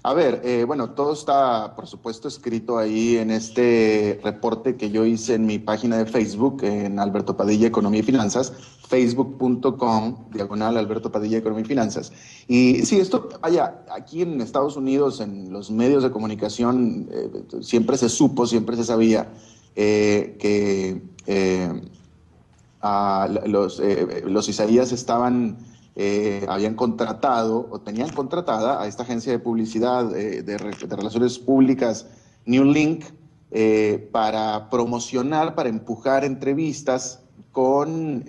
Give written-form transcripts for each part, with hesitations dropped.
A ver, bueno, todo está, por supuesto, escrito ahí en este reporte que yo hice en mi página de Facebook, en Alberto Padilla Economía y Finanzas, facebook.com, Alberto Padilla Economía y Finanzas. Y sí, esto, vaya, aquí en Estados Unidos, en los medios de comunicación, siempre se supo, siempre se sabía que los Isaías habían contratado o tenían contratada a esta agencia de publicidad de relaciones públicas New Link para promocionar, para empujar entrevistas con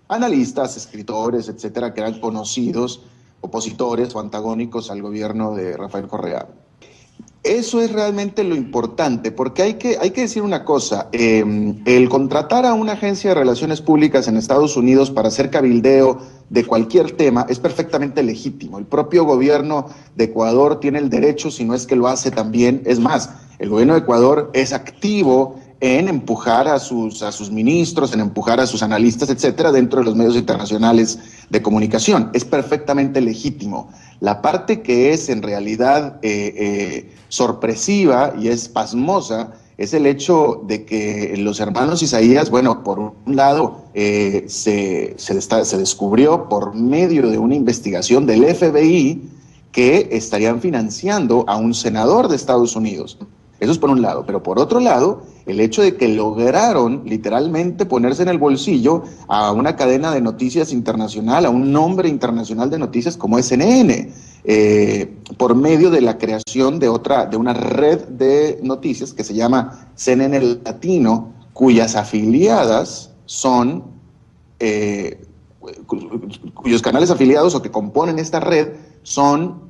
analistas, escritores, etcétera, que eran conocidos, opositores o antagónicos al gobierno de Rafael Correa. Eso es realmente lo importante, porque hay que decir una cosa, el contratar a una agencia de relaciones públicas en Estados Unidos para hacer cabildeo de cualquier tema es perfectamente legítimo. El propio gobierno de Ecuador tiene el derecho, si no es que lo hace también, es más, el gobierno de Ecuador es activo en empujar a sus ministros, en empujar a sus analistas, etcétera, dentro de los medios internacionales de comunicación. Es perfectamente legítimo. La parte que es en realidad sorpresiva y es pasmosa es el hecho de que los hermanos Isaías, bueno, por un lado, se descubrió por medio de una investigación del FBI que estarían financiando a un senador de Estados Unidos. Eso es por un lado, pero por otro lado, el hecho de que lograron literalmente ponerse en el bolsillo a una cadena de noticias internacional, a un nombre internacional de noticias como es CNN, por medio de la creación de una red de noticias que se llama CNN Latino, cuyas afiliadas son, cuyos canales afiliados o que componen esta red son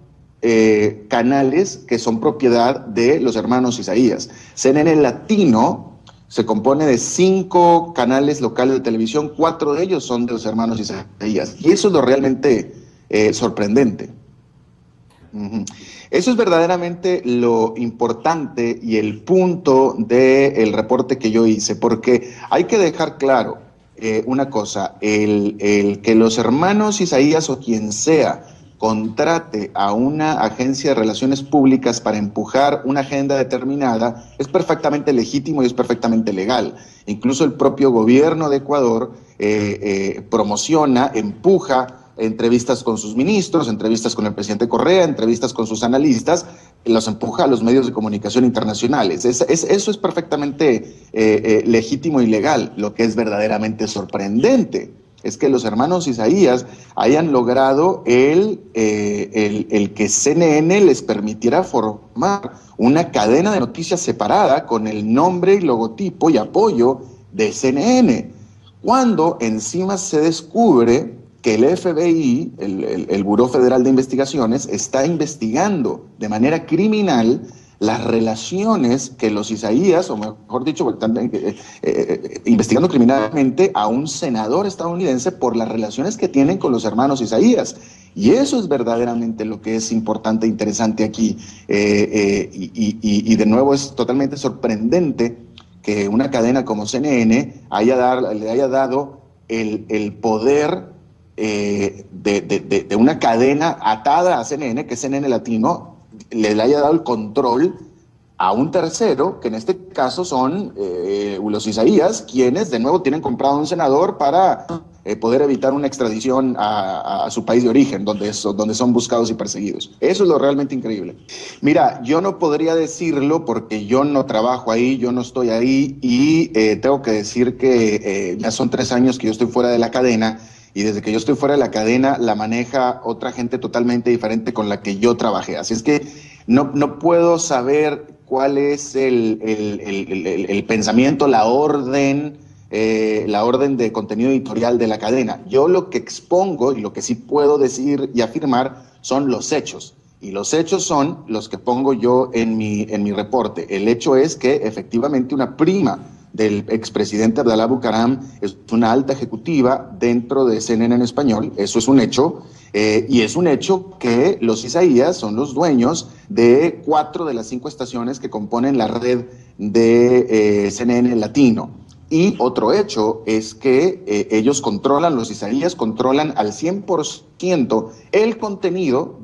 canales que son propiedad de los hermanos Isaías. CNN Latino se compone de 5 canales locales de televisión, 4 de ellos son de los hermanos Isaías. Y eso es lo realmente sorprendente. Eso es verdaderamente lo importante y el punto del reporte que yo hice, porque hay que dejar claro una cosa, el que los hermanos Isaías o quien sea contrate a una agencia de relaciones públicas para empujar una agenda determinada es perfectamente legítimo y es perfectamente legal. Incluso el propio gobierno de Ecuador promociona, empuja entrevistas con sus ministros, entrevistas con el presidente Correa, entrevistas con sus analistas, los empuja a los medios de comunicación internacionales. Eso es perfectamente legítimo y legal. Lo que es verdaderamente sorprendente es que los hermanos Isaías hayan logrado el que CNN les permitiera formar una cadena de noticias separada con el nombre y logotipo y apoyo de CNN, cuando encima se descubre que el FBI, el Buró Federal de Investigaciones, está investigando de manera criminal las relaciones que los Isaías, o mejor dicho, están investigando criminalmente a un senador estadounidense por las relaciones que tienen con los hermanos Isaías. Y eso es verdaderamente lo que es importante e interesante aquí. Y de nuevo es totalmente sorprendente que una cadena como CNN le haya dado el poder de una cadena atada a CNN, que es CNN Latino, le haya dado el control a un tercero, que en este caso son los Isaías, quienes de nuevo tienen comprado a un senador para poder evitar una extradición a su país de origen, donde son buscados y perseguidos. Eso es lo realmente increíble. Mira, yo no podría decirlo porque yo no trabajo ahí, yo no estoy ahí, y tengo que decir que ya son 3 años que yo estoy fuera de la cadena, y desde que yo estoy fuera de la cadena la maneja otra gente totalmente diferente con la que yo trabajé. Así es que no puedo saber cuál es el pensamiento, la orden de contenido editorial de la cadena. Yo lo que expongo y lo que sí puedo decir y afirmar son los hechos. Y los hechos son los que pongo yo en mi reporte. El hecho es que efectivamente una prima del expresidente Abdalá Bucaram es una alta ejecutiva dentro de CNN en español. Eso es un hecho. Y es un hecho que los Isaías son los dueños de 4 de las 5 estaciones que componen la red de CNN Latino. Y otro hecho es que ellos controlan, los israelíes controlan al 100% el contenido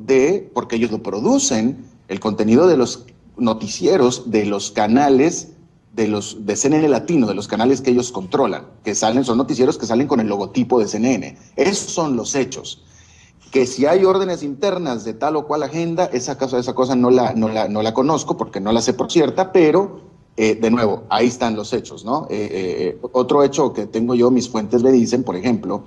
porque ellos lo producen, el contenido de los noticieros, de los canales de CNN Latino, de los canales que ellos controlan, son noticieros que salen con el logotipo de CNN. Esos son los hechos. Que si hay órdenes internas de tal o cual agenda, esa cosa no la conozco porque no la sé por cierta, pero de nuevo, ahí están los hechos, ¿no? Otro hecho que tengo yo, mis fuentes me dicen, por ejemplo,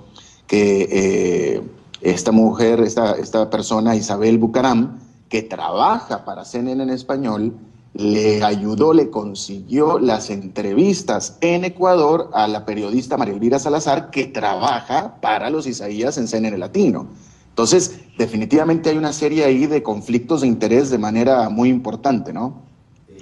que esta mujer, esta persona, Isabel Bucaram, que trabaja para CNN en español, le ayudó, le consiguió las entrevistas en Ecuador a la periodista María Elvira Salazar, que trabaja para los Isaías en CNN Latino. Entonces, definitivamente hay una serie ahí de conflictos de interés de manera muy importante, ¿no?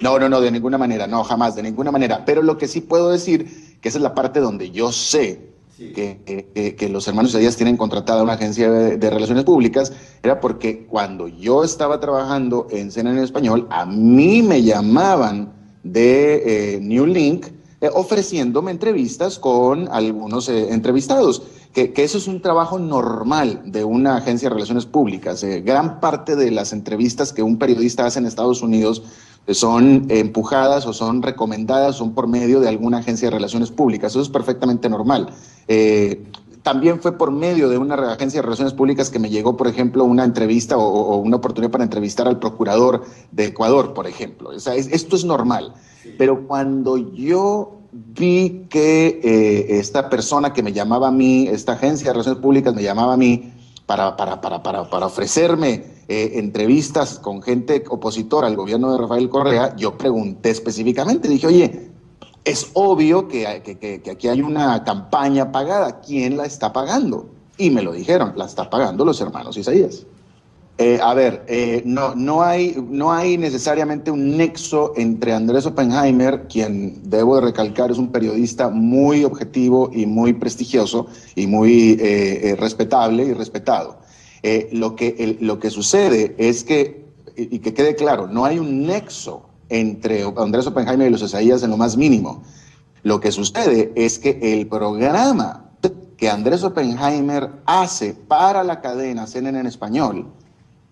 No, de ninguna manera, no, jamás, de ninguna manera. Pero lo que sí puedo decir, que esa es la parte donde yo sé que los hermanos Isaías tienen contratada una agencia de relaciones públicas, era porque cuando yo estaba trabajando en CNN en español, a mí me llamaban de New Link ofreciéndome entrevistas con algunos entrevistados, que eso es un trabajo normal de una agencia de relaciones públicas. Gran parte de las entrevistas que un periodista hace en Estados Unidos son empujadas o son recomendadas, son por medio de alguna agencia de relaciones públicas. Eso es perfectamente normal. También fue por medio de una agencia de relaciones públicas que me llegó, por ejemplo, una entrevista o una oportunidad para entrevistar al procurador de Ecuador, por ejemplo. O sea, esto es normal. Pero cuando yo vi que esta persona que me llamaba a mí, esta agencia de relaciones públicas me llamaba a mí para ofrecerme entrevistas con gente opositora al gobierno de Rafael Correa, yo pregunté específicamente, dije, oye, es obvio que aquí hay una campaña pagada, ¿quién la está pagando? Y me lo dijeron, la está pagando los hermanos Isaías. No hay necesariamente un nexo entre Andrés Oppenheimer, quien debo de recalcar es un periodista muy objetivo y muy prestigioso y muy respetable y respetado. Lo que sucede es que, y que quede claro, no hay un nexo entre Andrés Oppenheimer y los Isaías en lo más mínimo. Lo que sucede es que el programa que Andrés Oppenheimer hace para la cadena CNN en español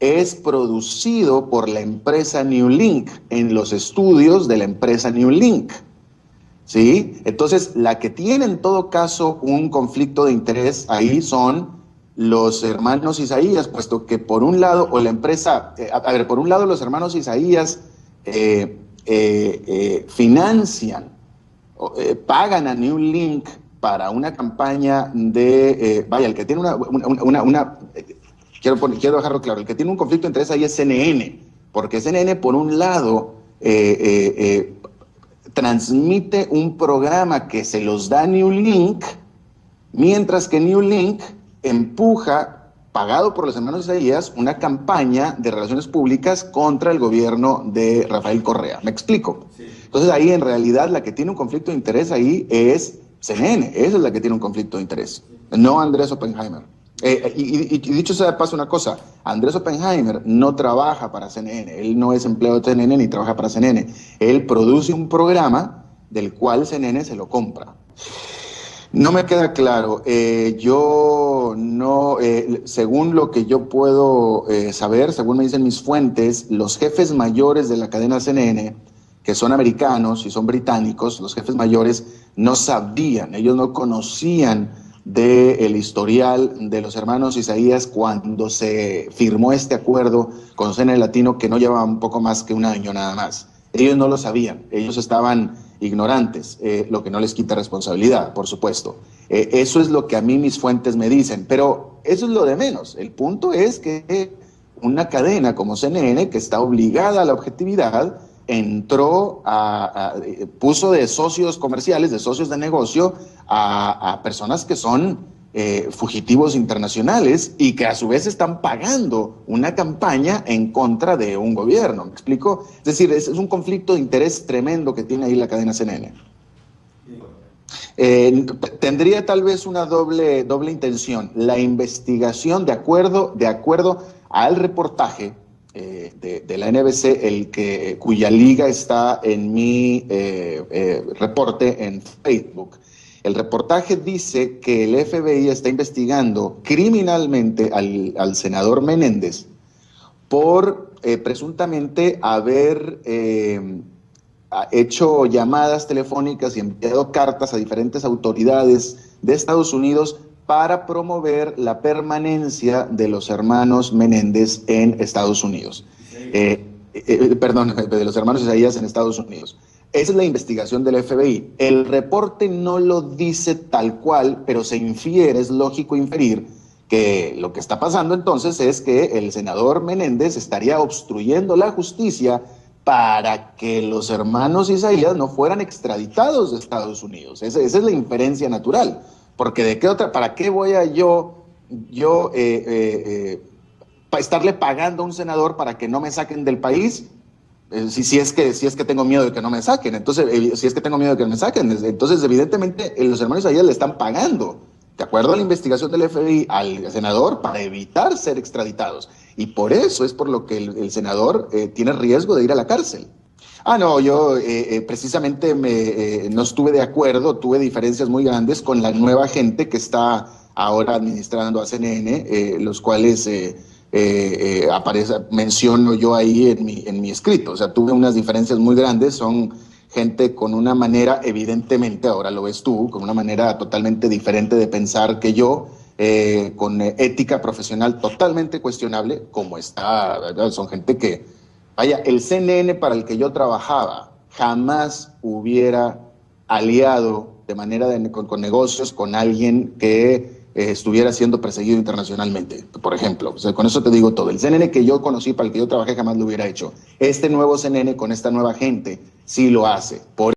es producido por la empresa New Link, en los estudios de la empresa New Link, ¿sí? Entonces, la que tiene en todo caso un conflicto de interés ahí son los hermanos Isaías, puesto que por un lado, o la empresa, por un lado los hermanos Isaías financian, pagan a New Link para una campaña de, el que tiene quiero dejarlo claro, el que tiene un conflicto de interés ahí es CNN, porque CNN por un lado transmite un programa que se los da New Link, mientras que New Link empuja, pagado por los hermanos Isaías, una campaña de relaciones públicas contra el gobierno de Rafael Correa. ¿Me explico? Sí. Entonces ahí en realidad la que tiene un conflicto de interés ahí es CNN, esa es la que tiene un conflicto de interés, no Andrés Oppenheimer. Y dicho sea de paso una cosa, Andrés Oppenheimer no trabaja para CNN, él no es empleado de CNN ni trabaja para CNN, él produce un programa del cual CNN se lo compra. No me queda claro, según lo que yo puedo saber, según me dicen mis fuentes, los jefes mayores de la cadena CNN, que son americanos y son británicos, los jefes mayores no sabían, ellos no conocían del historial de los hermanos Isaías cuando se firmó este acuerdo con CNN Latino, que no llevaba un poco más que un año nada más. Ellos no lo sabían, ellos estaban ignorantes, lo que no les quita responsabilidad, por supuesto. Eso es lo que a mí mis fuentes me dicen, pero eso es lo de menos. El punto es que una cadena como CNN, que está obligada a la objetividad, puso de socios comerciales, de socios de negocio, a personas que son fugitivos internacionales y que a su vez están pagando una campaña en contra de un gobierno. ¿Me explico? Es decir, es un conflicto de interés tremendo que tiene ahí la cadena CNN. Tendría tal vez una doble intención. La investigación, de acuerdo al reportaje, de la NBC, cuya liga está en mi reporte en Facebook. El reportaje dice que el FBI está investigando criminalmente al senador Menéndez por presuntamente haber hecho llamadas telefónicas y enviado cartas a diferentes autoridades de Estados Unidos para promover la permanencia de los hermanos Menéndez en Estados Unidos. Perdón, de los hermanos Isaías en Estados Unidos. Esa es la investigación del FBI. El reporte no lo dice tal cual, pero se infiere, es lógico inferir, que lo que está pasando entonces es que el senador Menéndez estaría obstruyendo la justicia para que los hermanos Isaías no fueran extraditados de Estados Unidos. Esa es la inferencia natural. Porque de qué otra, ¿para qué voy a para estarle pagando a un senador para que no me saquen del país? Si es que tengo miedo de que no me saquen, entonces, si es que tengo miedo de que me saquen, entonces evidentemente los hermanos Isaías le están pagando, de acuerdo a la investigación del FBI, al senador para evitar ser extraditados. Y por eso es por lo que el senador tiene riesgo de ir a la cárcel. No, yo precisamente no estuve de acuerdo, tuve diferencias muy grandes con la nueva gente que está ahora administrando a CNN, los cuales menciono yo ahí en mi escrito. O sea, tuve unas diferencias muy grandes, son gente con una manera, evidentemente, ahora lo ves tú, con una manera totalmente diferente de pensar que yo, con ética profesional totalmente cuestionable, como está, ¿verdad? Son gente que, vaya, el CNN para el que yo trabajaba jamás hubiera aliado de manera con negocios con alguien que estuviera siendo perseguido internacionalmente, por ejemplo. O sea, con eso te digo todo. El CNN que yo conocí, para el que yo trabajé, jamás lo hubiera hecho. Este nuevo CNN con esta nueva gente sí lo hace. Por